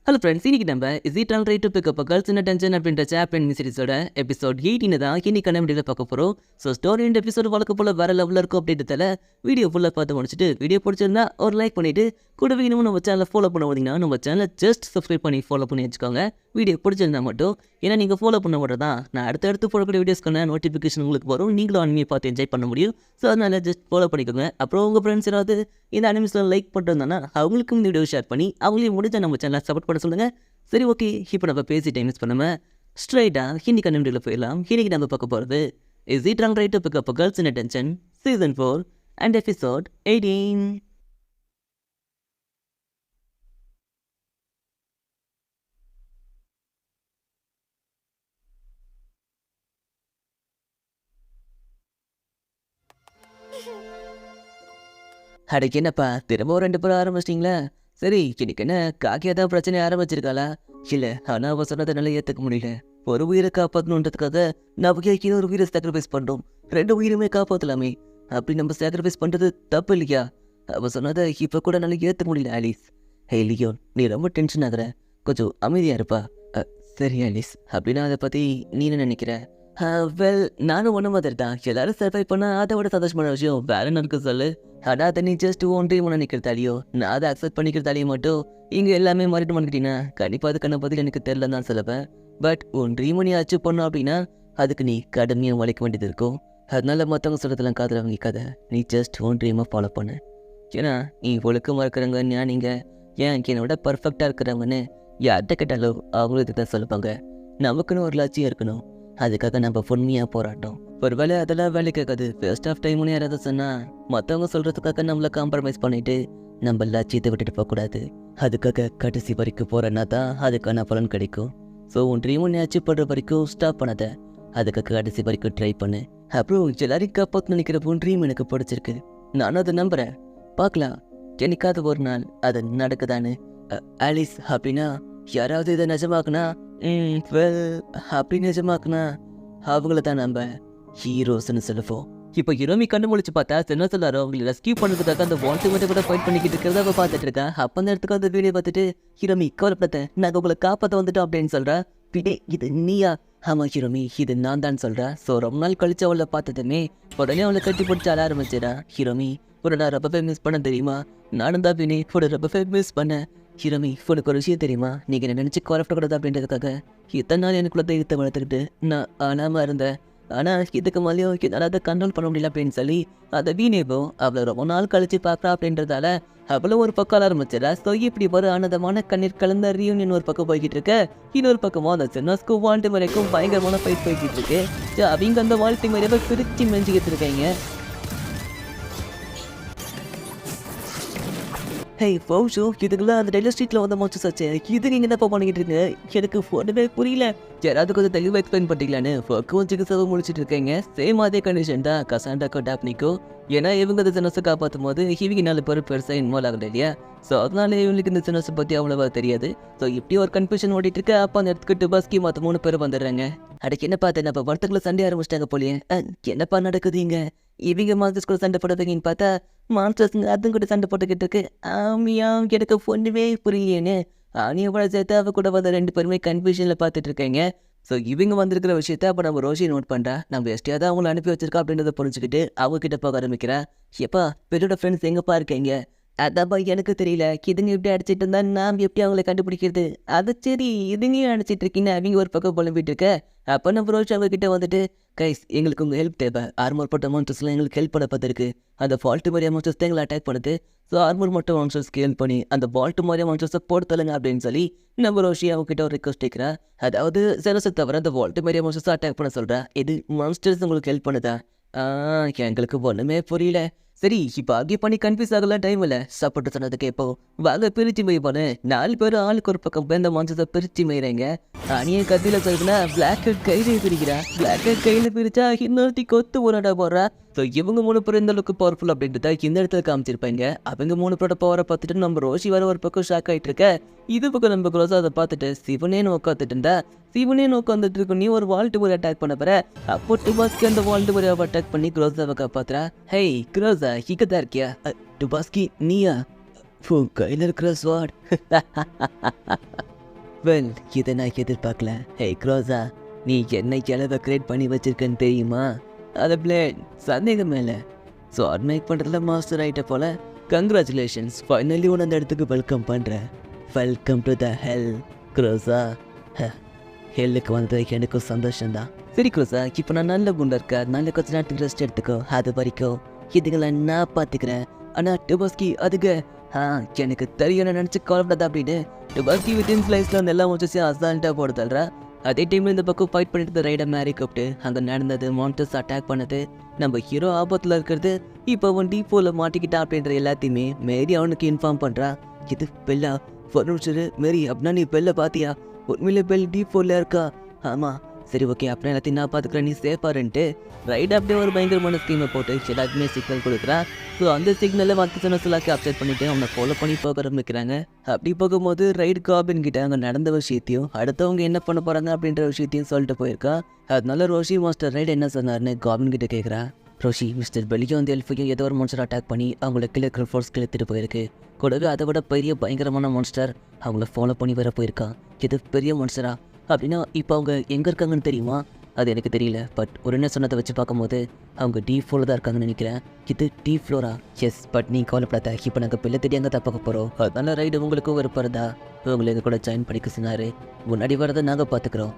Hello friends, இன்னைக்கு நம்ம is it all right to pick up girls in attention அப்படின்ற chapter சீரிஸோட episode 18 தான் இன்னைக்கான வீடியோவில் பார்க்க போகிறோம். ஸோ ஸ்டோரி இந்த எபிசோட் வழக்கு போல வேற லெவலில் இருக்கும் அப்படின்றதால வீடியோ ஃபுல்லாக பார்த்து முடிச்சுட்டு வீடியோ பிடிச்சிருந்தா ஒரு லைக் பண்ணிட்டு கூடவே இன்னும் நம்ம சேனலை ஃபாலோ பண்ண வந்தீங்கன்னா நம்ம சேனலை ஜஸ்ட் சப்ஸ்கிரைப் பண்ணி ஃபாலோ பண்ணி வச்சுக்கோங்க. வீடியோ பிடிச்சிருந்தா மட்டும், ஏன்னா நீங்கள் ஃபாலோ பண்ண மட்டும் தான் நான் அடுத்தடுத்து போடக்கூடிய வீடியோஸ்க்கான நோட்டிஃபிகேஷன் உங்களுக்கு வரும், நீங்களும் அனிமையை பார்த்து என்ஜாய் பண்ண முடியும். ஸோ அதனால் ஜஸ்ட் ஃபாலோ பண்ணிக்கோங்க. அப்புறம் உங்கள் ஃப்ரெண்ட்ஸ் யாராவது இந்த அனிமேஷனில் லைக் பண்ணிருந்தாங்கன்னா அவங்களுக்கும் இந்த வீடியோ ஷேர் பண்ணி அவங்களையும் முடிஞ்ச நம்ம சேனலை சப்போர்ட் பண்ண சொல்லுங்கள். சரி, ஓகே, இப்போ நம்ம பேசி டைம் மிஸ் பண்ணாமல் ஸ்ட்ரைட்டாக ஹிந்தி கண்ணு போயிடலாம். இன்னைக்கு நம்ம பார்க்க போகிறது is it wrong right to pick up girls in attention season 4 and episode 18. அடைக்கு என்னப்பா திரும்ப 2 பேரும் ஆரம்பிச்சிட்டிங்களா? சரி, இன்னைக்கு என்ன காக்கி ஏதாவது பிரச்சனை ஆரம்பிச்சிருக்காளா? இல்லை, ஆனால் அவ சொன்னதை நல்லா ஏற்றுக்க முடியல. ஒரு உயிரை காப்பாற்றணுன்றதுக்காக நம்ம ஏன் ஒரு உயிரை சாக்ரிஃபைஸ் பண்ணுறோம்? 2 உயிருமே காப்பாற்றலாமே. அப்படி நம்ம சாக்ரிஃபைஸ் பண்ணுறது தப்பு இல்லையா? அவ சொன்னதை இப்போ கூட நல்லா ஏற்றுக்க முடியல ஆலிஸ். ஹே லியோன், நீ ரொம்ப டென்ஷன் ஆகுற, கொஞ்சம் அமைதியாக இருப்பா. சரி ஆலிஸ், அப்படின்னா அதை பற்றி நீ என்ன நினைக்கிற? வெல், நானும் ஒன்று மாதிரி தான். எல்லாரும் சர்வை பண்ணால் அதை விட சந்தோஷமான விஷயம் வேற என்ன இருக்கு சொல்லு. ஆனால் அதை நீ ஜஸ்ட் ஒன்றே ஒன்று நினைக்கிறதாலையோ நான் அதை அக்செப்ட் பண்ணிக்கிறதாலையும் மட்டும் இங்கே எல்லாமே மாறிட்டு பண்ணிக்கிட்டீங்கன்னா கண்டிப்பாக அதுக்கான பதில் எனக்கு தெரிலன்னு தான் சொல்லுவேன். பட் உன் ட்ரீம் நீ அச்சீவ் பண்ணோம் அப்படின்னா அதுக்கு நீ கடுமையாக உழைக்க வேண்டியது இருக்கும். அதனால மற்றவங்க சொல்கிறதெல்லாம் காதில் வாங்கிக்காத. நீ ஜஸ்ட் உன் ட்ரீமை ஃபாலோ பண்ணு. ஏன்னா நீ ஒழுக்கமாக இருக்கிறவங்க ஞானிங்க ஏன் என்னோட பர்ஃபெக்டாக இருக்கிறவங்கன்னு யார்கிட்ட கேட்டாலும் அவங்களுக்கு தான் சொல்லுவாங்க. நமக்குன்னு ஒரு லட்சியம் இருக்கணும், அதுக்காக நம்ம உண்மையாக போராட்டோம். ஒரு வேலை அதெல்லாம் வேலை கேட்காது. ஃபர்ஸ்ட் ஆஃப் டைம்னு யாராவது சொன்னால் மற்றவங்க சொல்கிறதுக்காக நம்மளை காம்ப்ரமைஸ் பண்ணிவிட்டு நம்ம லட்சியத்தை விட்டுட்டு போகக்கூடாது. அதுக்காக கடைசி வரைக்கும் போகிறேன்னா தான் அதுக்கான பலன் கிடைக்கும். ஸோ உன் ட்ரீம் நீ அச்சீவ் பண்ணுற வரைக்கும் ஸ்டாப் பண்ணாத. அதுக்காக கடைசி வரைக்கும் ட்ரை பண்ணு. அப்புறம் எல்லாரையும் காப்பாற்ற நினைக்கிற உன் ட்ரீம் எனக்கு பிடிச்சிருக்கு, நானும் அதை நம்புகிறேன். பார்க்கலாம், என்னைக்காவது ஒரு நாள் அது நடக்குதான்னு. ஆலிஸ், அப்படின்னா யாராவது இதை நிஜமாக்குனா வெல், அப்படி நிஜமாக்குனா அவங்கள தான் நம்ம ஹீரோஸ்ன்னு சொல்லுவோம். இப்போ ஹீரோமி கண்டு முழிச்சு பார்த்தா என்ன சொல்லாரோ அவங்களை ரெஸ்கியூ பண்ணுறதுக்காக அந்த வால்ட்டு மட்டும் கூட ஃபைட் பண்ணிக்கிட்டு இருக்கிறத அவள் பார்த்துட்டு இருக்கா. அப்போ அந்த இடத்துக்கு அந்த வீடியோ பார்த்துட்டு ஹீரோமி கவலைப்பட்டேன், நாங்கள் உங்களை காப்பாற்ற வந்துட்டோம் அப்படின்னு சொல்கிறா. பிடே, இது நீயா? ஆமாம் ஹீரோமி, இது நான் தான் சொல்கிறா. ஸோ ரொம்ப நாள் கழிச்சு அவளை பார்த்ததுமே உடனே அவளை கட்டி பிடிச்சி அழ ஆரம்பிச்சிடா. ஹீரோமி, ஒரு நான் ரொம்பவே மிஸ் பண்ண தெரியுமா? நானும் தான் வினி ஒரு ரொம்பவே மிஸ் பண்ணேன். ஹீரோமி, உனக்கு ஒரு விஷயம் தெரியுமா? நீங்கள் என்ன நினச்சி குறைப்படக்கூடாது அப்படின்றதுக்காக இத்தனை நாள் எனக்குள்ள தைரியத்தை வளர்த்துக்கிட்டு நான் ஆனாமல் இருந்தேன். ஆனால் இதுக்கு மேலேயும் என்னால் அதை கண்ட்ரோல் பண்ண முடியல அப்படின்னு சொல்லி அதை வீணேவோ அவளை ரொம்ப நாள் கழிச்சு பார்க்குறா அப்படின்றதால அவ்வளோ ஒரு பக்கம் ஆரம்பிச்சிடா. ஸோ இப்படி ஒரு ஆனந்தமான கண்ணீர் கலந்த ரியூனியன் ஒரு பக்கம் போய்கிட்டு இருக்கு. இன்னொரு பக்கமும் அந்த சின்னஸ்கு வாழ்த்து வரைக்கும் பயங்கரமான ஃபைட் போய்கிட்டு இருக்கு. அவங்க அந்த வாழ்த்து முறையை பிரித்து மெஞ்சிக்கிட்டு இருக்காங்க. ஹே ஃபோஷோ, இதுக்கெல்லாம் அந்த டெய்லர் ஸ்ட்ரீட்டில் வந்த மாச்சஸ் ஆச்சு. இது நீங்கள் என்னப்பா பண்ணிக்கிட்டு இருக்கீங்க? எனக்கு ஒன்றுமே புரியல. யாராவது கொஞ்சம் தெளிவாக எக்ஸ்பிளைன் பண்ணிட்டீங்களான்னு ஃபோக்கும் சிகிச்சைவும் முடிச்சுட்டு இருக்கீங்க. சேம் அதே கண்டிஷன் தான் கசாண்டாக்கோ டாப்னிக்கோ. ஏன்னா இவங்க இந்த சின்னஸை காப்பாற்றும் போது இவங்க 4 பேர் பெருசாக இன்வால்வ் ஆகல இல்லையா? ஸோ அதனால இவங்களுக்கு இந்த சின்னஸை பற்றி அவ்வளோவா தெரியாது. ஸோ இப்படி ஒரு கன்ஃபியூஷன் ஓடிட்டு இருக்கு. அப்போ அந்த இடத்துக்கு டுபாஸ்கி மற்ற 3 பேர் வந்துடுறாங்க. அடைக்கு என்ன பார்த்தேன், நம்ம வருத்தங்களை சண்டை ஆரம்பிச்சிட்டாங்க போலியே. என்னப்பா நடக்குதுங்க? இவங்க மாஸ்டர்ஸ் கூட சண்டை போடுறதுங்கன்னு பார்த்தா மாஸ்டர்ஸுங்க அதுவும் கூட சண்டை போட்டுக்கிட்டு இருக்கு. ஆமியா, எனக்கு ஒன்றுமே புரியலேன்னு ஆனியோட சேர்த்து அவ கூட வந்த 2 பேருமே கன்ஃபியூஷனில் பார்த்துட்டு இருக்கேங்க. ஸோ இவங்க வந்திருக்கிற விஷயத்த அப்போ நம்ம ரோஷி நோட் பண்ணுறா. நம்ம எஸ்டியாக தான் அவங்கள அனுப்பி வச்சிருக்கா அப்படின்றத புரிஞ்சுக்கிட்டு அவங்ககிட்ட போக ஆரம்பிக்கிறா. எப்பா, பெரியோட ஃப்ரெண்ட்ஸ் எங்கப்பா இருக்கீங்க? அதாப்பா எனக்கு தெரியல. இதுங்க எப்படி அடிச்சிட்டு இருந்தா நாம் எப்படி அவங்கள கண்டுபிடிக்கிறது? அது சரி, இதுங்களையும் அடிச்சிட்டு இருக்கீங்க அவங்க ஒரு பக்கம் புலம்பிட்டு இருக்க. அப்போ நம்ம ரோஷி அவங்க கிட்ட வந்துட்டு, கைஸ், எங்களுக்கு உங்கள் ஹெல்ப் தேவை. ஆர்மர் போட்ட மான்ஸ்டர்ஸ்லாம் எங்களுக்கு ஹெல்ப் பண்ண பார்த்துருக்கு. அந்த ஃபால்ட்டு மாதிரியா மான்ஸ்டர்ஸ் தான் எங்களை அட்டாக் பண்ணுது. ஸோ ஆர்மர் மட்டும் மான்ஸ்டர்ஸ்க்கு ஹெல்ப் பண்ணி அந்த ஃபால்ட்டு மாதிரியா மான்ஸ்டர்ஸை போட்டு தள்ளுங்க அப்படின்னு சொல்லி நம்ம ரோஷி அவங்க கிட்ட ஒரு ரிக்வஸ்ட் கேட்குறா. அதாவது செலஸை தவிர அந்த ஃபால்ட்டு மாதிரியா மான்ஸ்டர்ஸை அட்டாக் பண்ண சொல்கிறா. இது மான்ஸ்டர்ஸ் உங்களுக்கு ஹெல்ப் பண்ணுதா? எங்களுக்கு ஒன்றுமே புரியல. சரி, இப்போ ஆகிய பண்ணி கன்ஃபியூஸ் ஆகலாம் டைம் இல்லை. சாப்பிட்டு சொன்னது கேட்போம். வாங்க பிரிச்சு மேய்ப்பானு 4 பேரும் ஆளுக்கு ஒரு பக்கம் பேந்த மான்சத்தை பிரிச்சு மேய்றேங்க. அணியை கத்தியில் சொல்லுனா பிளாக் ஹெட் கையில பிரிக்கிறா. பிளாக் ஹெட் கையில் பிரிச்சா இன்னொருத்தி கொத்து உரடா போடுறா. ஸோ இவங்க 3 பேர் இந்த அளவுக்கு பவர்ஃபுல் அப்படின்றத இந்த இடத்துல காமிச்சிருப்பாங்க. அவங்க 3 பேரோட பவரை பார்த்துட்டு நம்ம ரோஷி வர ஒரு பக்கம் ஷாக் ஆகிட்டு இருக்க. இது பக்கம் நம்ம க்ளோஸாக அதை பார்த்துட்டு சிவனே உட்காந்துட்டு இருந்தா. சிவனே உட்காந்துட்டு இருக்கு, நீ ஒரு வால்ட்டு முறை அட்டாக் பண்ண போற. அப்போ டுபாஸ்கி அந்த வால்ட்டு முறையை அட்டாக் பண்ணி க்ளோஸாவை காப்பாத்துறா. ஹே க்ளோஸா, இக்கதான் இருக்கியா? டுபாஸ்கி நீயா? கையில் இருக்கிற ஸ்வாட் வெல் இதை நான் எதிர்பார்க்கல. ஹே க்ரோஸா, நீ என்ன எலவை கிரியேட் பண்ணி வச்சிருக்கன்னு தெரியுமா? அதை பிளேட் சந்தேகம் இல்லை. ஸோ அட்மைக் பண்ணுறதுல மாஸ்டர் ஆகிட்ட போல. கங்க்ராச்சுலேஷன்ஸ், ஃபைனலி உன்னை அந்த இடத்துக்கு வெல்கம் பண்ணுறேன். வெல்கம் டு த ஹெல் க்ரோஸா. ஹெல்லுக்கு வந்தது எனக்கும் சந்தோஷம்தான். சரி க்ரோஸா, இப்போ நான் நல்ல குண்டா இருக்கா, நல்ல கொஞ்ச நேரத்துக்கு ரெஸ்ட் எடுத்துக்கோ. அது வரைக்கும் இதுங்களை நான் பார்த்துக்கிறேன். ஆனால் டுபாஸ்கி அதுக்கு எனக்கு தெரியும் நினச்சி கவலைப்படாத அப்படின்னு டுபாஸ்கி வித்தின் ஃப்ளைஸில் வந்து எல்லாம் முடிச்சு அசால்ட்டாக போடுதல்றா. அதே டைமில் இந்த பக்கம் ஃபைட் பண்ணிட்டு ரைடை மேரி கூப்பிட்டு அங்கே நடந்தது, மான்டர்ஸ் அட்டாக் பண்ணது, நம்ம ஹீரோ ஆபத்தில் இருக்கிறது, இப்போ அவன் டீப்போவில் மாட்டிக்கிட்டான் அப்படின்ற எல்லாத்தையுமே மேரி அவனுக்கு இன்ஃபார்ம் பண்ணுறா. இது பெல்லா ஃபர்னிச்சரு மேரி அப்படின்னா நீ பெல்லை பார்த்தியா? உண்மையிலே பெல் டீப்போவில் இருக்கா? ஆமாம். சரி ஓகே, அப்புறம் எல்லாத்தையும் நான் பார்த்துக்கிறேன், நீ சேஃபாருன்ட்டு ரைட் அப்படியே ஒரு பயங்கரமான ஸ்கீமை போட்டு எல்லாருக்குமே சிக்னல் கொடுக்குறா. ஸோ அந்த சிக்னலில் மற்ற சொன்னலாம் கேப்சர் பண்ணிவிட்டு அவனை ஃபாலோ பண்ணி போக ஆரம்பிக்கிறாங்க. அப்படி போகும்போது ரைடு காபின் கிட்ட அங்கே நடந்த விஷயத்தையும் அடுத்தவங்க என்ன பண்ண போகிறாங்க அப்படின்ற விஷயத்தையும் சொல்லிட்டு போயிருக்கா. அதனால ரோஷி மாஸ்டர் ரைடு என்ன சொன்னார்னு காபின் கிட்ட கேட்குறா. ரோஷி, மிஸ்டர் பெலியும் வந்து எல்ஃபையும் ஏதோ ஒரு மான்ஸ்டர் அட்டாக் பண்ணி அவங்கள கீழே இருக்கிற ஃபோர்ஸ்க்கு எடுத்துகிட்டு போயிருக்கு. கூடவே அதை விட பெரிய பயங்கரமான மான்ஸ்டர் அவங்கள ஃபாலோ பண்ணி வர போயிருக்கான். இது பெரிய மான்ஸ்டரா அப்படின்னா இப்போ அவங்க எங்கே இருக்காங்கன்னு தெரியுமா? அது எனக்கு தெரியல, பட் ஒரு என்ன சொன்னதை வச்சு பார்க்கும்போது அவங்க D4 தான் இருக்காங்கன்னு நினைக்கிறேன். இது D4? எஸ், பட் நீ கவலைப்படாத, இப்போ நாங்கள் பிள்ளை தேடி அங்கே தப்பாக்க போகிறோம். அதனால ரைடு உங்களுக்கும் விருப்பறதா உங்களை எங்கள் கூட ஜாயின் பண்ணிக்க சொன்னார். முன்னாடி வரதை நாங்கள் பார்த்துக்குறோம்.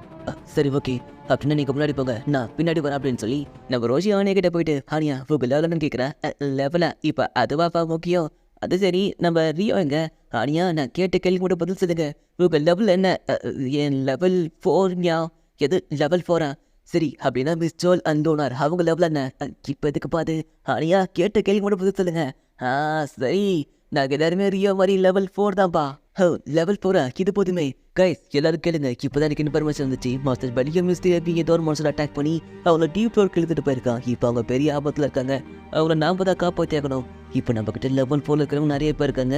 சரி ஓகே, அப்படின்னா நீங்கள் முன்னாடி போங்க, நான் பின்னாடி வரேன் அப்படின்னு சொல்லி நம்ம ரோஷி ஆனியா கிட்டே போயிட்டு ஆனியா உங்கள் லெவலன்னு கேட்குறேன். லெவலா? இப்போ அதுவாப்பா முக்கியம். அது சரி, நம்ம ரியோ எங்க? ஆனியா, நான் கேட்ட கேள்வி கூட பதில் சொல்லுங்க. உங்கள் லெவல் என்ன? என் லெவல் 4யா? எது லெவல் 4? சரி, அப்படின்னா மிஸ் ஜோல் அந்தோனார் அவங்க லெவல் என்ன? இப்போ எதுக்கு பாது? ஆனியா, கேட்ட கேள்வி கூட பதில் சொல்லுங்க. சரி, நாங்கள் எல்லாருமே ரியோ மாதிரி லெவல் 4 தான்ப்பா. லெவல் 4? இது போதுமே. கைஸ் எல்லாரும் கேளுங்க, இப்போதான் எனக்கு இன்ஃபர்மேஷன் வந்துச்சு. மாஸ்டர் பலியும் மிஸ்டர் ஏதோ ஒரு மாஸ்டர் அட்டாக் பண்ணி அவங்கள D4 இழுத்துட்டு போயிருக்கான். இப்போ அவங்க பெரிய ஆபத்தில் இருக்காங்க. அவங்கள நாம தான் காப்பாற்றி ஆகணும். இப்போ நம்ம கிட்ட லெவல் 4 இருக்கிறவங்க நிறைய பேர் இருக்காங்க.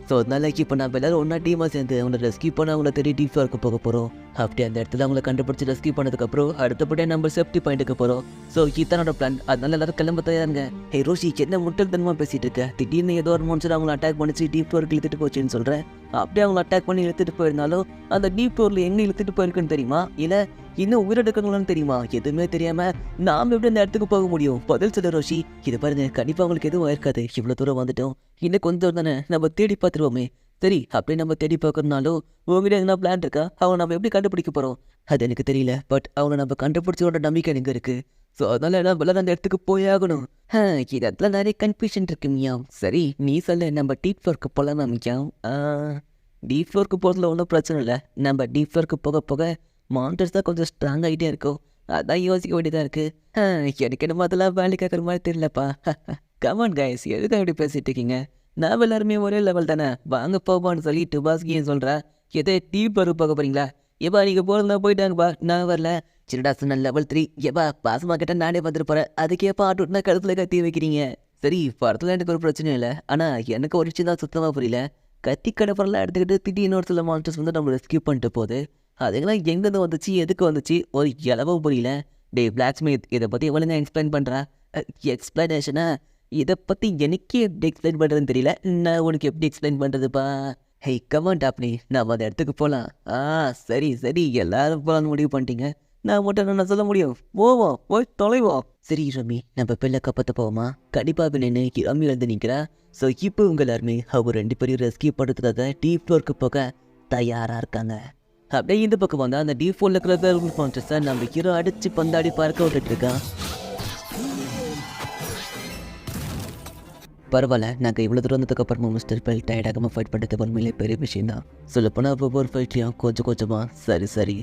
ஸோ அதனால இப்போ நம்ம எல்லாரும் ஒன்றா டீமாக சேர்ந்து அவங்கள ரெஸ்கியூ பண்ண அவங்கள தேடி D4க்கு போக போகிறோம். அப்படி அந்த இடத்துல அவங்கள கண்டுபிடிச்சி ரெஸ்கியூ பண்ணதுக்கப்புறம் அடுத்தபடியாக நம்ம சேஃப்டி பாயிண்ட்டுக்கு போகிறோம். ஸோ இத்தனோட பிளான். அதனால எல்லாரும் கிளம்ப தயாருங்க. ஹே ரோஷி, என்ன முட்டல்தனமாக பேசிகிட்டு இருக்க? திடீர்னு ஏதோ ஒரு மனுஷன் அவங்கள அட்டாக் பண்ணிச்சு D4க்கு இழுத்துட்டு போச்சுன்னு சொல்கிறேன். அப்படியே அவங்கள அட்டாக் பண்ணி இழுத்துட்டு போயிருந்தாலும் அந்த D4ல எங்கே இழுத்துட்டு போயிருக்குன்னு தெரியுமா? இல்லை இன்னும் உயிரிழக்கணும்னு தெரியுமா? எதுவுமே தெரியாமல் நாம் எப்படி அந்த இடத்துக்கு போக முடியும்? பதில் சொல்ல ரோஷி. இது பாருங்க, கண்டிப்பாக அவங்களுக்கு எதுவும் இருக்காது. இவ்வளோ தூரம் வந்துட்டோம், இன்னும் கொஞ்சம் தானே, நம்ம தேடி பார்த்துருவோமே. சரி, அப்படியே நம்ம தேடி பார்க்கறதுனாலும் உங்ககிட்ட எதுனா பிளான் இருக்கா? அவங்க நம்ம எப்படி கண்டுபிடிக்க போகிறோம்? அது எனக்கு தெரியல, பட் அவங்க நம்ம கண்டுபிடிச்சோட நம்பிக்கை எங்கே இருக்குது. ஸோ அதனால நான் எல்லாரும் அந்த இடத்துக்கு போயாகணும். இதெல்லாம் நிறைய கன்ஃபியூஷன் இருக்கு மியாம். சரி நீ சொல்ல, நம்ம D4க்கு போகலாமா மியாம்? D4க்கு போகிறதுல ஒன்றும் பிரச்சனை இல்லை. நம்ம D4க்கு போக போக மாண்டர்ஸ் தான் கொஞ்சம் ஸ்ட்ராங் ஆகிட்டே இருக்கும். அதான் யோசிக்க வேண்டியதாக இருக்குது. எனக்கு என்னமோ அதெல்லாம் வேலைக்கு ஆக்கிற மாதிரி தெரியலப்பா. கமான் கைஸ், எதுக்காக எப்படி பேசிகிட்டு இருக்கீங்க? நாம் எல்லாருமே ஒரே லெவல் தானே, வாங்க போப்பான்னு சொல்லி டுபாஸ்கின்னு சொல்கிறா. எதே D4 போக போகிறீங்களா? ஏப்பா நீங்கள் போகிறதா போயிட்டாங்கப்பா, நான் வரல. சின்னடா சொன்ன லெவல் 3. ஏப்பா பாசமாக கேட்டால் நானே வந்துட்டு போகிறேன், அதுக்கேப்பா ஆட்டுனா கழுத்தில் கத்தி வைக்கிறீங்க. சரி, படத்தில் எனக்கு ஒரு பிரச்சனையும் இல்லை, ஆனால் எனக்கு ஒரு விஷயம் தான் சுத்தமாக புரியல. கத்தி கடப்பரெல்லாம் எடுத்துக்கிட்டு திடீர்னு ஒரு சில மான்ஸ்டர்ஸ் வந்து நம்ம ரெஸ்கியூ பண்ணிட்டு போகுது. அதுக்கெல்லாம் எங்கேருந்து வந்துச்சு, எதுக்கு வந்துச்சு, ஒரு இலவும் புரியல. டே பிளாக்ஸ்மித், இதை பற்றி எவ்வளோ நான் எக்ஸ்பிளைன் பண்ணுறேன். எக்ஸ்பிளனேஷனா? இதை பற்றி எனக்கே எப்படி எக்ஸ்பிளைன் பண்ணுறதுன்னு தெரியல, நான் உனக்கு எப்படி எக்ஸ்பிளைன் பண்ணுறதுப்பா? ஹே கமான் டாப்னி, நாம் அந்த இடத்துக்கு போகலாம். சரி சரி, எல்லாரும் போகலான்னு முடிவு பண்ணிட்டீங்க, நான் மட்டும் என்ன சொல்ல முடியும்? போவோம், போய் தொலைவோம். சரி ரமி, நம்ம பிள்ளை கப்பத்த போவோமா? கண்டிப்பாக நின்று ரமி வந்து நிற்கிறா. ஸோ இப்போ உங்கள் எல்லாருமே அவர் 2 பேரையும் ரெஸ்கியூ பண்ணுறதுக்காக D4க்கு போக தயாராக இருக்காங்க. அப்படியே இந்த பக்கம் வந்தால் அந்த D4ல இருக்கிற மான்ஸ்டர்ஸை நம்ம ஹீரோ அடித்து பந்தாடி பார்க்க விட்டுட்டு இருக்கான். பரவாயில்ல, நாங்கள் இவ்வளோ தூரம் வந்ததுக்கப்புறமா மிஸ்டர் பெல் டயர்டாகாமல் ஃபைட் பண்ணுறது உண்மையிலே பெரிய விஷயம் தான். சொல்லப்போனால் ஒவ்வொரு ஃபைட்லையும் கொஞ்சம் கொஞ்சமாக சரி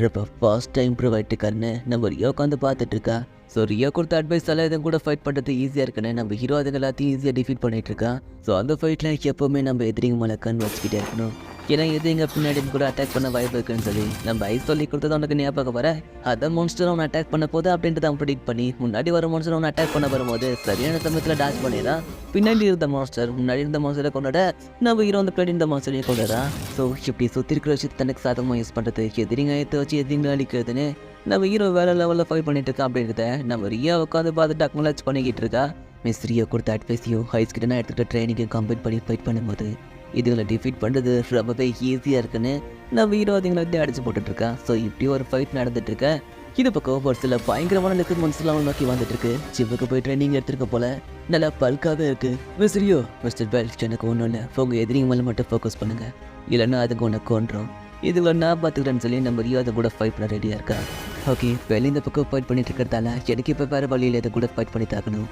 இப்போ ஃபர்ஸ்ட் டைம் ப்ரொவைட்டுக்காரன்னு நம்ம ரியோ உட்காந்து பார்த்துட்டு இருக்கா. ஸோ ரியோ கொடுத்த அட்வைஸால் இதை கூட ஃபைட் பண்ணுறது ஈஸியாக இருக்குன்னு நம்ம ஹீரோ அதுங்க எல்லாத்தையும் ஈஸியாக டிஃபீட் பண்ணிகிட்டு இருக்கான். ஸோ அந்த ஃபைட்டில் எப்போவுமே நம்ம எதிரிங்க மேலே கண் வச்சுக்கிட்டே இருக்கணும். ஏன்னா எதிரிங்க பின்னாடி கூட அட்டாக் பண்ண வாய்ப்பு இருக்குன்னு சொல்லி நம்ம ஐஸ் சொல்லி கொடுத்தது அவனுக்கு ஞாபகம் வர, அதை மான்ஸ்டர் அவனை அட்டாக் பண்ண போது அப்படின்றத அவன் ப்ரெடிக்ட் பண்ணி முன்னாடி வர மான்ஸ்டர் அவனை அட்டாக் பண்ண வரும்போது சரியான சமயத்தில் டாச் பண்ணிடுறான். பின்னாடி இருந்த மான்ஸ்டர் முன்னாடி இருந்த மான்ஸ்டரை கொண்டாட நம்ம ஹீரோ அந்த பின்னாடி இருந்த மான்ஸ்டரையும் கொண்டாடுறான். ஸோ இப்படி சுற்றி இருக்கிற விஷயத்தை தனக்கு சாதகமாக யூஸ் பண்ணுறது, எதிரிங்க ஏற்ற வச்சு எதிரிங்களை அழிக்கிறதுன்னு நம்ம ஹீரோ வேறு லெவலில் ஃபைட் பண்ணிட்டு இருக்கா. அப்படின்றத நம்ம ரியா உட்காந்து பார்த்துட்டு அக்னாலேஜ் பண்ணிக்கிட்டு இருக்கா. மிஸ் ரியா கொடுத்த அட்வைஸையும் ஹைஸ்கிட்ட நான் எடுத்துகிட்ட ட்ரைனிங்கையும் கம்ப்ளீட் பண்ணி ஃபைட் பண்ணும்போது இதுங்களை டிஃபீட் பண்ணுறது ரொம்பவே ஈஸியாக இருக்குன்னு நம்ம ஹீரோ அதுங்களை வந்து அடிச்சு போட்டுட்ருக்கேன். ஸோ இப்படி ஒரு ஃபைட் நடந்துட்டுருக்க. இது பக்கம் ஒரு சில பயங்கரமான ரெக்ரூட்மெண்ட்ஸ்லாம் நோக்கி வந்துட்டுருக்கு. ஜிம்முக்கு போய் ட்ரைனிங் எடுத்துருக்க போல நல்லா பல்காவே இருக்கு. மிஸ்ரியோ மிஸ்டர் பெல், எனக்கு ஒன்றும் இல்லை, உங்கள் எதிரிங்க மேலே மட்டும் ஃபோக்கஸ் பண்ணுங்கள், இல்லைன்னா அதுக்கு ஒன்று கொண்டுரும். இதுல நான் பார்த்துக்கிறேன்னு சொல்லி நம்ம ரியோ அதை கூட ஃபைட் பண்ண ரெடியாக இருக்கா. ஓகே, வெளியே இந்த பக்கம் ஃபைட் பண்ணிட்டு இருக்கிறதால எனக்கு இப்போ வேறு வழியில் இதை கூட ஃபைட் பண்ணி தாக்கணும்.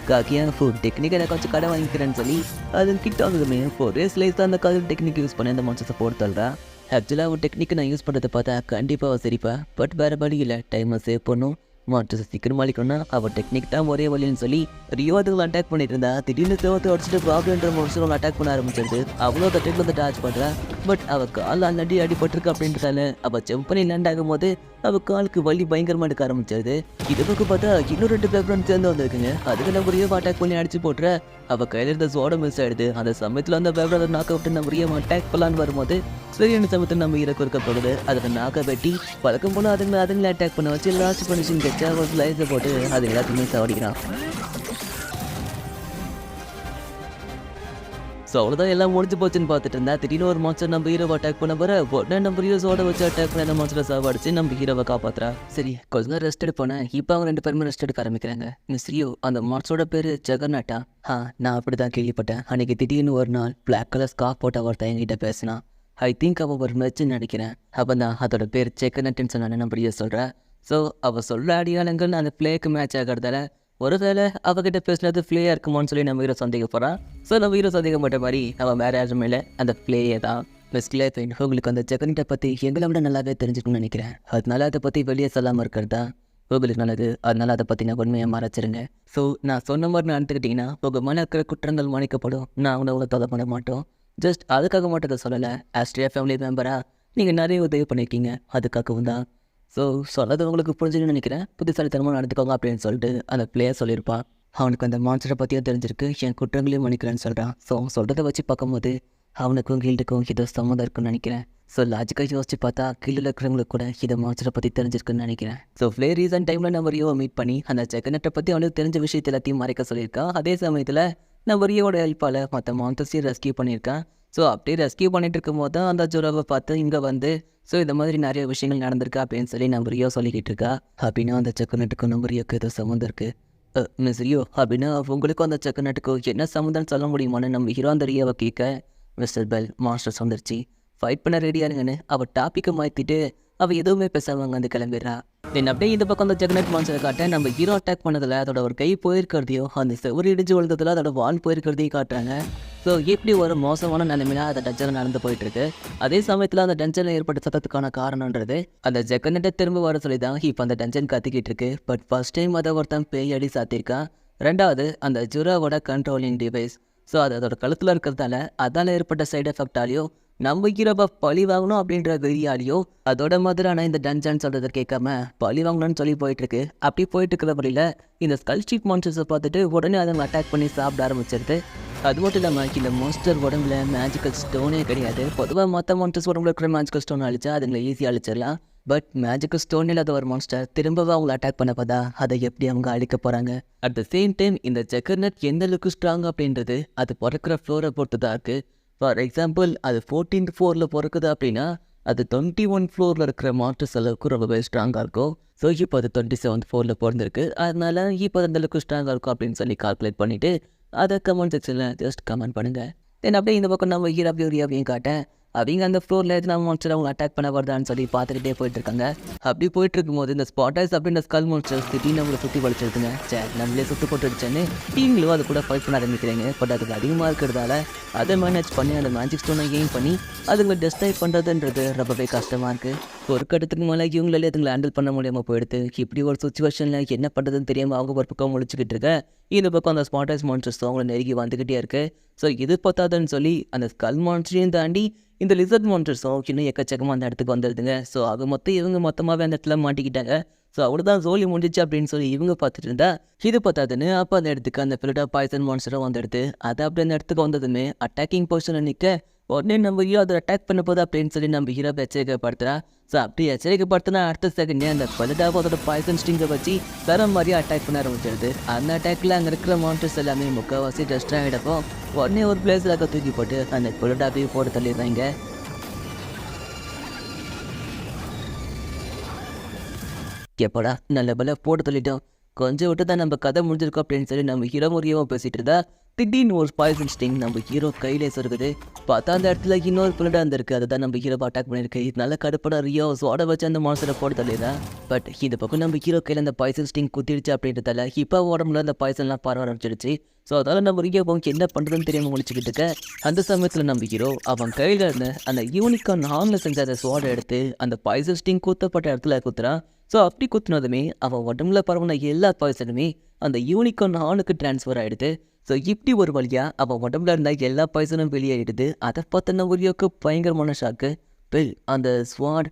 காக்கியா ஃபுட் டெக்னிக் எனக்கு கொஞ்சம் கடை வாங்கிக்கிறேன்னு சொல்லி அது கிட்ட வந்ததுமே ஒரே ஸ்லைஸ் தான் அந்த காதல் டெக்னிக் யூஸ் பண்ணி அந்த மான்ஸ்டர்ஸை போட்டு தள்ளுறா. ஆக்சுவலாக அவன் டெக்னிக் நான் யூஸ் பண்ணுறதை பார்த்தா கண்டிப்பாக சரிப்பா, பட் வேறு வழி இல்லை, டைமை சேவ் பண்ணும், மான்ஸ்டர்ஸை சீக்கிரம் அழிக்கணும்னா அவன் டெக்னிக் தான் ஒரே வழின்னு சொல்லி ரியோ அதுங்களை அட்டாக் பண்ணிட்டு இருந்தா. திடீர்னு தேவத்தை உடச்சிட்டு ப்ராப்ளம்ன்ற மான்ஸ்டர் அட்டாக் பண்ண ஆரம்பிச்சிருது. அவ்வளோ அந்த டைமில் வந்து டாச் பண்ணுறா. பட் அவள் கால் ஆல்ரெடி அடிபட்டிருக்கு அப்படின்றதால அவள் ஜம்ப் பண்ணி லேண்ட் ஆகும் போது அவள் காலுக்கு வலி பயங்கரமாக எடுக்க ஆரம்பிச்சிருது. இது பக்கம் பார்த்தா இன்னும் 2 பேப்பரன் சேர்ந்து வந்துருக்குங்க. அதுக்கு நம்ம ரியோ அட்டாக் பண்ணி அடிச்சு போட்டுற. அவள் கையில் இருந்த சோட மிஸ் ஆகிடுது. அந்த சமயத்தில் அந்த பேப்பரை நாக்க விட்டு நம்ம ரியோ அட்டாக் பண்ணலான்னு வரும்போது சரியான சமயத்தில் நம்ம இறக்க இருக்கப்படுது. அதில் நாக்க வெட்டி பழக்கம் போல அதுங்களை அட்டாக் பண்ண வச்சு லாஸ்ட் பண்ணிஷன் கட்சா ஒரு ஸ்லைஸை போட்டு அது எல்லாத்தையுமே சாவடிக்கிறான். ஸோ அவ்வளோதான், எல்லாம் முடிஞ்சு போச்சுன்னு பார்த்துட்டு இருந்தா திடீர்னு ஒரு மான்ஸ்டர் நம்ம ஹீரோவை அட்டாக் பண்ண போகிற உடனே நம்ம ஹீரோஸோட வச்சு அட்டாக் பண்ண அந்த மான்ஸ்டரை சாவடிச்சு நம்ம ஹீரோவை காப்பாற்றுறா. சரி, கொஞ்ச நேரம் ரெஸ்ட் எடுப்போனேன். இப்போ அவங்க 2 பேருமே ரெஸ்ட் எடுக்க ஆரம்பிக்கிறாங்க. மிஸ் ரியோ, அந்த மான்ஸ்டரோட பேர் ஜெகர்நாட்டா. நான் அப்படி தான் கேள்விப்பட்டேன். அன்றைக்கி திடீர்னு ஒரு நாள் பிளாக் கலர் ஸ்கார்ஃப் போட்ட ஒருத்தன் என்கிட்ட பேசினான். ஐ திங்க் அவள் ஒரு மெச்சுன்னு நினைக்கிறேன். அப்போ தான் அதோட பேர் ஜெகர்நாட்டுன்னு சொன்னானே நம்ம ஹீரோ சொல்கிறேன். ஸோ அவள் சொல்கிற அடியாளங்கள் அந்த பிளேக்கு மேட்ச் ஆகிறதால ஒருவேளை அவகிட்ட பேசினது ஃப்ளேயாக இருக்குமோன்னு சொல்லி நம்ம ஹீரோ சந்தேகப்படுறான். ஸோ நம்ம ஹீரோ சந்தேகப்பட்ட மாதிரி அவன் வேறு யாரும் மேலே அந்த ஃப்ளேயே தான். மிஸ்கிலே பெயின், உங்களுக்கு அந்த ஜெகர்நாட்டை பற்றி எங்களை விட நல்லாவே தெரிஞ்சுக்கணும்னு நினைக்கிறேன். அதனால அதை பற்றி வெளியே சொல்லாமல் இருக்கிறதா உங்களுக்கு நல்லது. அதனால அதை பற்றி நான் உண்மையாக மறைச்சிருங்க. ஸோ நான் சொன்ன மாதிரி நடந்துக்கிட்டிங்கன்னா உங்கள் மன இருக்கிற குற்றங்கள் மன்னிக்கப்படும். நான் அவனை தொலை பண்ண மாட்டோம். ஜஸ்ட் அதுக்காக மட்டும் அதை சொல்லலை. ஆஸ்ட்ரியா ஃபேமிலி மெம்பராக நீங்கள் நிறைய உதவி பண்ணியிருக்கீங்க, அதுக்காகவும் தான். ஸோ சொன்னது உங்களுக்கு புரிஞ்சுன்னு நினைக்கிறேன். புத்திசாலித்தனமாக நடந்துக்கோங்க அப்படின்னு சொல்லிட்டு அந்த பிளேயர் சொல்லியிருப்பான். அவனுக்கு அந்த மான்ஸ்டரை பற்றியும் தெரிஞ்சிருக்கு, என் குற்றங்களையும் மன்னிக்கிறேன்னு சொல்கிறான். ஸோ அவன் சொல்கிறத வச்சு பார்க்கும்போது அவனுக்கும் கீழ்டுக்கும் ஏதோ சம்மந்தம் இருக்குன்னு நினைக்கிறேன். ஸோ லாஜிக்காக யோசிச்சு பார்த்தா கீழே இருக்கிறவங்களுக்கு கூட இதை மான்ஸ்டரை பற்றி தெரிஞ்சிருக்குன்னு நினைக்கிறேன். ஸோ ஃப்ளே ரீசன் டைமில் நம்ம ரியோவை மீட் பண்ணி அந்த ஜெகர்நாட்டை பற்றி அவனுக்கு தெரிஞ்ச விஷயத்தை எல்லாத்தையும் மறைக்க சொல்லியிருக்கான். அதே சமயத்தில் நம்ம ரியோவோட ஹெல்ப்பால் மற்ற மான்ஸ்டர்ஸையும் ரெஸ்கியூ பண்ணியிருக்கான். ஸோ அப்படியே ரெஸ்கியூ பண்ணிட்டு இருக்கும் போது தான் அந்த ஜோராவை பார்த்து இங்கே வந்து ஸோ இந்த மாதிரி நிறைய விஷயங்கள் நடந்திருக்கா அப்படின்னு சொல்லி நம்ம ரியோ சொல்லிக்கிட்டு இருக்கா. அப்படின்னா அந்த ஜெகர்நாட்டுக்கும் நம்ம ரியோக்கு ஏதோ சம்மந்தம் இருக்குது. மிஸ் ரியோ, அப்படின்னா உங்களுக்கும் அந்த ஜெகர்நாட்டுக்கும் என்ன சம்மந்தம்னு சொல்ல முடியுமான்னு நம்ம ஹீரோ அந்த ரியோவை கேட்க, மிஸ்டர் பெல், மாஸ்டர்ஸ் வந்துருச்சு, ஃபைட் பண்ண ரெடியாருங்கன்னு அவள் டாப்பிக்கை மாற்றிட்டு அவள் எதுவுமே பேசாமல் வந்து கிளம்பிடுறா. தென் அப்படியே இந்த பக்கம் அந்த ஜெகர்நாட் மான்ஸ்டரை காட்ட நம்ம ஹீரோ அட்டாக் பண்ணதில் அதோட ஒரு கை போயிருக்கிறதையும் அந்த செவரு இடிஞ்சு விழுந்ததில் அதோட வால் போயிருக்கிறதையும் காட்டுறாங்க. ஸோ எப்படி ஒரு மோசமான நிலைமையில அந்த டஞ்சனில் நடந்து போயிட்டுருக்கு. அதே சமயத்தில் அந்த டஞ்சனில் ஏற்பட்ட சத்தத்துக்கான காரணன்றது அந்த ஜெகர்நாட்டை திரும்ப வர சொல்லி தான் இப்போ அந்த டஞ்சன் கத்திக்கிட்டு இருக்கு. பட் ஃபர்ஸ்ட் டைம் அதை ஒருத்தன் பேய் அடி சாத்திருக்கான். ரெண்டாவது அந்த ஜுராவோட கண்ட்ரோலிங் டிவைஸ். ஸோ அது அதோட கழுத்தில் இருக்கிறதால அதால் ஏற்பட்ட சைடு எஃபெக்டாலேயோ நம்ம ஹீரோவை பழி வாங்கணும் அப்படின்ற வெறியாலேயோ அதோட மாதிரியான இந்த டஞ்சன் சொல்கிறத கேட்காம பழி வாங்கணும்னு சொல்லி போயிட்டுருக்கு. அப்படி போயிட்டு இருக்கிற வழியில் இந்த ஸ்கல் ஸ்ட்ரீட் மான்ஸ்டர்ஸை பார்த்துட்டு உடனே அதை அட்டாக் பண்ணி சாப்பிட ஆரம்பிச்சிருது. அது மட்டும் இல்லாமல் இந்த மான்ஸ்டர் உடம்புல மேஜிக்கல் ஸ்டோனே கிடையாது. பொதுவாக மற்ற மான்ஸ்டர்ஸ் உடம்புல இருக்கிற மேஜிக்கல் ஸ்டோன் அழிச்சா அதுங்களை ஈஸியாக அழிச்சிடலாம். பட் மேஜிக்கல் ஸ்டோன் இல்லாத ஒரு மான்ஸ்டர் திரும்பவும் அவங்களை அட்டாக் பண்ண பார்த்தா அதை எப்படி அவங்க அழிக்க போகிறாங்க. அட் த சேம் டைம் இந்த ஜெகர்நாட் எந்த அளவுக்கு ஸ்ட்ராங் அப்படின்றது அது பிறக்கிற ஃப்ளோரை பொறுத்து தான் இருக்குது. ஃபார் எக்ஸாம்பிள், அது 14th ஃப்ளோரில் பிறக்குது அப்படின்னா அது 21 ஃப்ளோரில் இருக்கிற மான்ஸ்டர்ஸ் அளவுக்கு ரொம்பவே ஸ்ட்ராங்காக இருக்கும். ஸோ இப்போ அது 27th ஃப்ளோரில் பிறந்திருக்கு, அதனால இப்போ அந்த அளவுக்கு ஸ்ட்ராங்காக இருக்கும் அப்படின்னு சொல்லி கால்குலேட் பண்ணிவிட்டு அதை கமெண்ட் செக்ஷனில் ஜஸ்ட் கமெண்ட் பண்ணுங்கள். தென் அப்படியே இந்த பக்கம் நம்ம ஹீரோவையும் காட்டேன். அவங்க அந்த ஃப்ளோரில் எது நம்ம மான்ஸ்டர் அவங்க அட்டாக் பண்ண வருதான்னு சொல்லி பார்த்துக்கிட்டே போயிட்டு இருக்காங்க. அப்படி போயிட்டு இருக்கும்போது இந்த ஸ்பாட்டைஸ் அப்படின்ற ஸ்கல் மான்ஸ்டர்ஸ் திடீர்னு நம்மளை சுற்றி பழிச்சிருக்குங்க. சரி, நம்மளே சுற்றி போட்டுடுச்சேன்னு நீங்களும் அது கூட ஃபைட் பண்ண ஆரம்பிக்கிறீங்க. பட் அதுக்கு அதிகமாக இருக்கிறதால அதை மேனேஜ் பண்ணி அந்த மேஜிக் ஸ்டோனை கெயின் பண்ணி அதுங்களை டெஸ்ட்ராய் பண்ணுறதுன்றது ரொம்பவே கஷ்டமாக இருக்குது. ஒரு கட்டத்துக்கு மேலே இவங்களாலே அதுங்களை ஹேண்டில் பண்ண முடியாமல் போயிடுது. இப்படி ஒரு சுச்சுவேஷனில் என்ன பண்ணுறதுன்னு தெரியாமல் அவங்க ஒரு பக்கம் முழிச்சுக்கிட்டு இருக்க, இந்த பக்கம் அந்த ஸ்பாட்டைஸ் மான்ஸ்டர்ஸ் அவங்கள நெருங்கி வந்துக்கிட்டே இருக்கு. ஸோ இது பார்த்தாதுன்னு சொல்லி அந்த ஸ்கல் மான்ஸ்டரையும் தாண்டி இந்த லிசர்ட் மான்ஸ்டர்ஸும் இன்னும் எக்கச்சக்கமாக அந்த இடத்துக்கு வந்துடுதுங்க. ஸோ அது இவங்க மொத்தமாகவே அந்த இடத்துல மாட்டிக்கிட்டாங்க. ஸோ அவ்வளோதான் ஜோலி முடிஞ்சிச்சு அப்படின்னு சொல்லி இவங்க பார்த்துட்டு இருந்தா இது பார்த்தாதுன்னு அப்போ அந்த இடத்துக்கு அந்த ஃபில்டா பாய்சன் மான்ஸ்டரும் வந்துடுது. அது அப்படி அந்த இடத்துக்கு வந்ததுமே அட்டாக்கிங் பொசிஷனில் நிற்க உடனே நம்ம ஹீரோ அதை அட்டாக் பண்ண போது அப்படின்னு சொல்லி நம்ம ஹீரோ எச்சரிக்கைப்படுத்துறா. ஸோ அப்படி எச்சரிக்கைப்படுத்தினா அடுத்த செகண்டே அந்த பல்லடாவை அதோட பாய்சன் ஸ்டிங்கை வச்சு தர மாதிரியே அட்டாக் பண்ண ஆரம்பிச்சிடுது. அந்த அட்டாக்ல அங்கே இருக்கிற மான்ஸ்டர்ஸ் எல்லாமே முக்கால்வாசி டஸ்ட் ஆகிடப்போ உடனே ஒரு பிளேஸில் தூக்கி போட்டு அந்த பல்லடாவையும் போட்டு தள்ளிடுறாங்க. எப்படா நல்ல பல போட்டு தள்ளிட்டோம், கொஞ்சம் விட்டு தான் நம்ம கதை முடிஞ்சிருக்கோம் அப்படின்னு சொல்லி நம்ம ஹீரோ முறையவும் பேசிட்டு இருந்தா திடீர்னு ஒரு பாய்சன் ஸ்டிங் நம்ம ஹீரோ கையிலே சொருக்குது. பார்த்தா அந்த இடத்துல இன்னொரு பிள்ளை இருந்திருக்கு, அதுதான் நம்ம ஹீரோ அட்டாக் பண்ணியிருக்கு. இதனால கடுப்பட ரியோ சோட வச்சு அந்த மான்ஸ்டரை போட்டு தள்ளிடுறேன். பட் இந்த பக்கம் நம்ம ஹீரோ கையில் அந்த பாய்சன் ஸ்டிங் குத்திடுச்சு அப்படின்றதால இப்போ உடம்புல அந்த பாய்சன்லாம் பரவ ஆரம்பிச்சிடுச்சு. ஸோ அதனால் நம்ம ரியோ அவங்க என்ன பண்ணுறதுன்னு தெரியாமல் முடிச்சுக்கிட்டு இருக்க அந்த சமயத்தில் நம்ம ஹீரோ அவன் கையில் இருந்த அந்த யூனிகான் ஹார்னில் செஞ்ச அந்த சோடை எடுத்து அந்த பாய்சன் ஸ்டிங் குத்தப்பட்ட இடத்துல குத்துறான். ஸோ அப்படி குத்துனதுமே அவன் உடம்புல பரவுன எல்லா பாய்சனுமே அந்த யூனிகான் ஹார்னுக்கு டிரான்ஸ்ஃபர் ஆகிடுது. ஸோ இப்படி ஒரு வழியாக அவன் உடம்புல இருந்த எல்லா பாய்சனும் வெளியேறிடுது. அதை பார்த்த நம்ம பயங்கரமான ஷாக்கு. வெல் அந்த ஸ்வாட்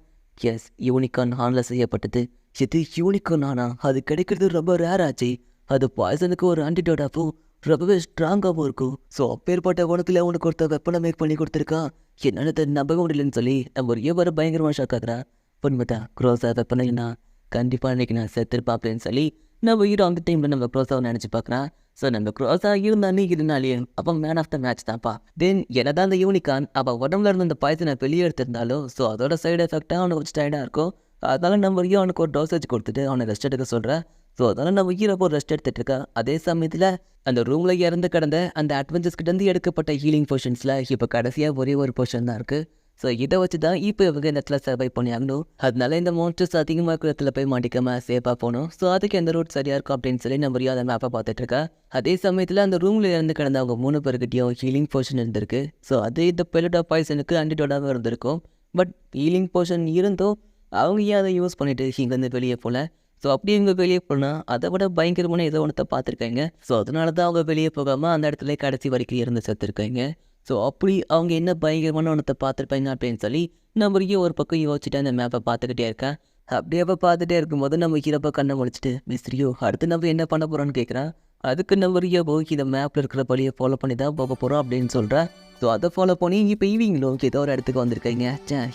எஸ் யூனிகான் ஹார்னில் செய்யப்பட்டது. இது யூனிகான் ஹானா, அது கிடைக்கிறது ரொம்ப ரேர் ஆச்சு. அது பாய்சனுக்கு ஒரு ஆன்டிடோட்டாகவும் ரொம்பவே ஸ்ட்ராங்காகவும் இருக்கும். ஸோ அப்பேற்பட்ட உனக்குல அவனுக்கு ஒருத்தர் வெப்பனை மேக் பண்ணி கொடுத்துருக்கான், என்னென்ன நம்பவே முடியலன்னு சொல்லி நம்ம வர பயங்கரமாக ஷாக் ஆகுறான். பொன்மதா க்ரோஸா வெப்பனை இல்லைனா கண்டிப்பாக இன்றைக்கி நான் செத்துருப்பேன் அப்படின்னு சொல்லி நம்ம ஹீரோ அந்த டைமில் நம்ம க்ரோஸாவை நினச்சி பார்க்குறான். ஸோ நம்ம க்ரோஸாக இருந்தானே இருந்தாலே அப்போ மேன் ஆஃப் த மேட்ச் தான்ப்பா. தென் என்னதான் அந்த யூனிகான் அவள் உடம்புல இருந்த அந்த பாய்சனை வெளியே எடுத்திருந்தாலும் ஸோ அதோட சைடு எஃபெக்டாக அவனுக்கு கொஞ்சம் ஸ்டைடாக இருக்கும். அதனால நம்ம ஹீரோ அவனுக்கு ஒரு டோசேஜ் கொடுத்துட்டு அவனை ரெஸ்ட் எடுக்க சொல்கிறேன். ஸோ அதனால் நம்ம ஹீரோ ஒரு ரெஸ்ட் எடுத்துகிட்டு இருக்கா. அதே சமயத்தில் அந்த ரூமில் இறந்து கிடந்த அந்த அட்வென்ச்சர்ஸ் கிட்டேருந்து எடுக்கப்பட்ட ஹீலிங் போர்ஷன்ஸில் இப்போ கடைசியாக ஒரே ஒரு போர்ஷன் தான் இருக்குது. ஸோ இதை வச்சு தான் இப்போ இவங்க இந்த இடத்துல சர்வை பண்ணி ஆகணும். அதனால இந்த மான்ஸ்டர்ஸ் அதிகமாக இருக்கிற இடத்துல போய் மாட்டிக்காமல் சேஃபாக போகணும். ஸோ அதுக்கு எந்த ரூட் சரியாக இருக்கும் அப்படின்னு சொல்லி நம்ம அந்த மேப்பை பார்த்துட்டு இருக்கா. அதே சமயத்தில் அந்த ரூமில் இருந்து கிடந்த அவங்க 3 பேருக்கிட்டையும் ஹீலிங் போர்ஷன் இருந்திருக்கு. ஸோ அது இந்த பெல்லடா பாய்சனுக்கு ஆன்டிடோட்டாக இருந்திருக்கும். பட் ஹீலிங் போர்ஷன் இருந்தும் அவங்க ஏன் அதை யூஸ் பண்ணிவிட்டு இங்கேருந்து வெளியே போகல. ஸோ அப்படி இவங்க வெளியே போனால் அதை விட பயங்கரமான ஏதோ ஒன்றத்தை பார்த்துருக்காங்க. ஸோ அதனால தான் அவங்க வெளியே போகாமல் அந்த இடத்துல கடைசி வரைக்கும் இருந்து செத்துருக்காங்க. ஸோ அப்படி அவங்க என்ன பயங்கரமான ஒன்றத்தை பார்த்துருப்பாங்க அப்படின்னு சொல்லி நம்ம ஒரு பக்கம் யோசிச்சுட்டு அந்த மேப்பை பார்த்துக்கிட்டே இருக்கேன். அப்படியே பார்த்துட்டே இருக்கும்போது நம்ம ஹீரோப்பா கண்ணை முடிச்சுட்டு மிஸ்ரியூ அடுத்து நம்ம என்ன பண்ண போகிறோன்னு கேட்குறான். அதுக்கு நம்ம ஹீரோ இந்த மேப்பில் இருக்கிற பழியை ஃபாலோ பண்ணி தான் போக போகிறோம் அப்படின்னு சொல்கிறேன். ஸோ அதை ஃபாலோ பண்ணி இப்போ ஈவினிங்களும் ஏதோ ஒரு இடத்துக்கு வந்திருக்கீங்க.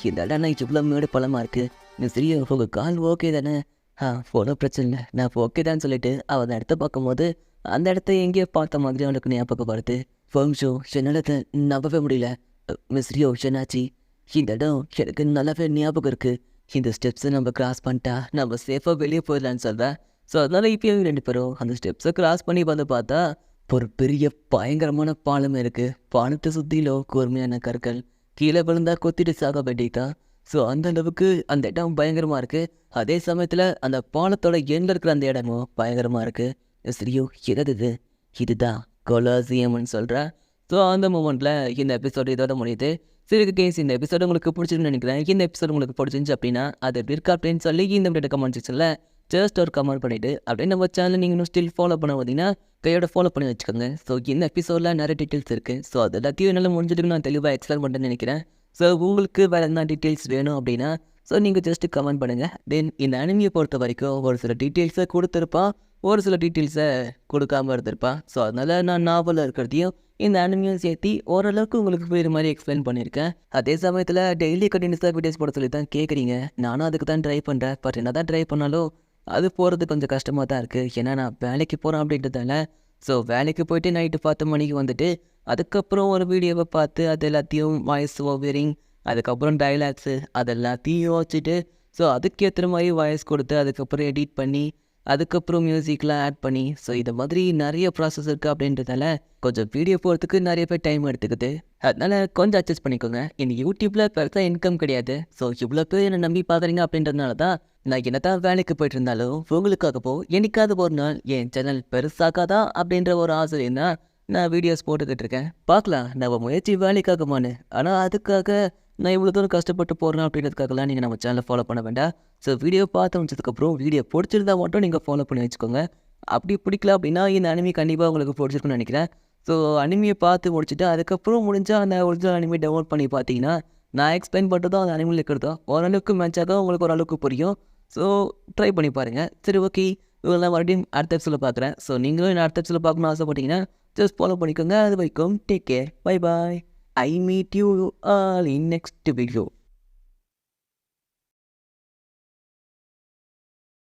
இந்த இடம் நான் இவ்வளோ மேடு பழமாக இருக்குது. மிஸ்ரியூ உங்கள் கால் ஓகே தானே? போன பிரச்சனை இல்லை, நான் ஓகே தான் சொல்லிட்டு அவள் அந்த இடத்த பார்க்கும்போது அந்த இடத்த எங்கேயோ பார்த்த மாதிரி அவனுக்கு ஞாபகம் வருது. ஃபோம்ஷோ என்னால் நம்பவே முடியல. மிஸ்ரியோ என்னாச்சு? இந்த இடம் எனக்கு நல்லாவே ஞாபகம் இருக்குது. இந்த ஸ்டெப்ஸை நம்ம கிராஸ் பண்ணிட்டா நம்ம சேஃபாக வெளியே போயிடலான்னு சொல்கிறேன். ஸோ அதனால் இப்போ 2 பேரும் அந்த ஸ்டெப்ஸை கிராஸ் பண்ணி வந்து பார்த்தா ஒரு பெரிய பயங்கரமான பாலம் இருக்குது. பாலத்தை சுற்றிலும் கூர்மையான கற்கள், கீழே விழுந்தா கொத்திட்டு சாக வேண்டியதா. ஸோ அந்த அளவுக்கு அந்த இடம் பயங்கரமாக இருக்குது. அதே சமயத்தில் அந்த பாலத்தோட எண்ணில் இருக்கிற அந்த இடமும் பயங்கரமாக இருக்குது. மிஸ்ரியோ எது இதுதான் கொலாசியம்னு சொல்கிறேன். ஸோ அந்த மூமெண்ட்டில் இந்த எபிசோடு இதோட முடியுது. சரி கேஸ், இந்த எபிசோடு உங்களுக்கு பிடிச்சிருன்னு நினைக்கிறேன். இந்த எபிசோடு உங்களுக்கு பிடிச்சிருந்துச்சு அப்படின்னா அது எப்படி இருக்கா அப்படின்னு சொல்லி இந்த வீடியோ கமெண்ட் செக்ஷனில் ஜஸ்ட் ஒரு கமெண்ட் பண்ணிவிட்டு அப்படியே நம்ம சேனல் நீங்கள் இன்னும் ஸ்டில் ஃபாலோ பண்ண பார்த்தீங்கன்னா கையோட ஃபாலோ பண்ணி வச்சுக்கோங்க. ஸோ இந்த எபிசோடில் நிறைய டீட்டெயில்ஸ் இருக்குது. ஸோ அது எல்லாத்தையும் என்னால் முடிஞ்சதுக்கு நான் தெளிவாக எக்ஸ்பிளைன் பண்ணுறேன்னு நினைக்கிறேன். ஸோ உங்களுக்கு வேறு என்ன டீட்டெயில்ஸ் வேணும் அப்படின்னா ஸோ நீங்கள் ஜஸ்ட்டு கமெண்ட் பண்ணுங்கள். தென் இந்த அனிமியை பொறுத்த வரைக்கும் ஒரு சில டீட்டெயில்ஸை கொடுத்துருப்பான், ஒரு சில டீட்டெயில்ஸை கொடுக்காமல் இருந்திருப்பான். ஸோ அதனால் நான் நாவலில் இருக்கிறதையும் இந்த அனிமியும் சேர்த்து ஓரளவுக்கு உங்களுக்கு வேறு மாதிரி எக்ஸ்பிளைன் பண்ணியிருக்கேன். அதே சமயத்தில் டெய்லி கண்டினியூஸாக வீடியோஸ் போட சொல்லி தான் கேட்குறீங்க. நானும் அதுக்கு தான் ட்ரை பண்ணுறேன். பட் என்ன தான் ட்ரை பண்ணாலும் அது போகிறது கொஞ்சம் கஷ்டமாக தான் இருக்குது. ஏன்னா நான் வேலைக்கு போகிறேன் அப்படின்றதால. ஸோ வேலைக்கு போய்ட்டு நைட்டு 10 மணிக்கு வந்துட்டு அதுக்கப்புறம் ஒரு வீடியோவை பார்த்து அது எல்லாத்தையும் வாய்ஸ் ஓவரிங், அதுக்கப்புறம் டைலாக்ஸு அதெல்லாத்தையும் யோசிச்சுட்டு ஸோ அதுக்கேற்ற மாதிரி வாய்ஸ் கொடுத்து அதுக்கப்புறம் எடிட் பண்ணி அதுக்கப்புறம் மியூசிக்லாம் ஆட் பண்ணி ஸோ இந்த மாதிரி நிறைய ப்ராசஸ் இருக்குது அப்படின்றதால கொஞ்சம் வீடியோ போகிறதுக்கு நிறைய பேர் டைம் எடுத்துக்குது. அதனால் கொஞ்சம் அட்ஜஸ்ட் பண்ணிக்கோங்க. இந்த யூடியூப்பில் பெருசாக இன்கம் கிடையாது. ஸோ இவ்வளோ பேர் என்னை நம்பி பார்க்குறீங்க அப்படின்றதுனால தான் நான் என்ன தான் வேலைக்கு போய்ட்டு இருந்தாலும் உங்களுக்காகவோ என்னைக்காவது ஒரு நாள் என் சேனல் பெருசாக்காதா அப்படின்ற ஒரு ஆசையும் தான் நான் வீடியோஸ் போட்டுக்கிட்டு இருக்கேன். பார்க்கலாம் நம்ம முயற்சி வேலைக்காகமானு. ஆனால் அதுக்காக நான் இவ்வளோ தூரம் கஷ்டப்பட்டு போடுறேன் அப்படின்றதுக்காகலாம் நீங்கள் நம்ம சேனலை ஃபாலோ பண்ண வேண்டாம். ஸோ வீடியோ பார்த்து முடிச்சதுக்கப்புறம் வீடியோ பிடிச்சிருந்தா மட்டும் நீங்கள் ஃபாலோ பண்ணி வச்சுக்கோங்க. அப்படி பிடிக்கல அப்படின்னா இந்த அனிமி கண்டிப்பாக உங்களுக்கு பிடிச்சிருக்குன்னு நினைக்கிறேன். ஸோ அனிமியை பார்த்து முடிச்சுட்டு அதுக்கப்புறம் முடிஞ்சால் அந்த ஒரிஜினல் அனிமி டவுன்லோட் பண்ணி பார்த்தீங்கன்னா நான் எக்ஸ்பிளைன் பண்ணுறதும் அந்த அனிமியில் இருக்கிறதோ ஓரளவுக்கு மேட்சாக உங்களுக்கு ஓரளவுக்கு புரியும். ஸோ ட்ரை பண்ணி பாருங்கள். சரி ஓகே, இவங்களாம் மறுபடியும் அடுத்த எபிசோடில் பார்க்குறேன். ஸோ நீங்களும் அடுத்த எபிசோடில் பார்க்கணும்னு ஆசைப்பட்டீங்கன்னா ஜஸ்ட் ஃபாலோ பண்ணிக்கோங்க. அது வரைக்கும் take care, bye bye. I meet you all in next video.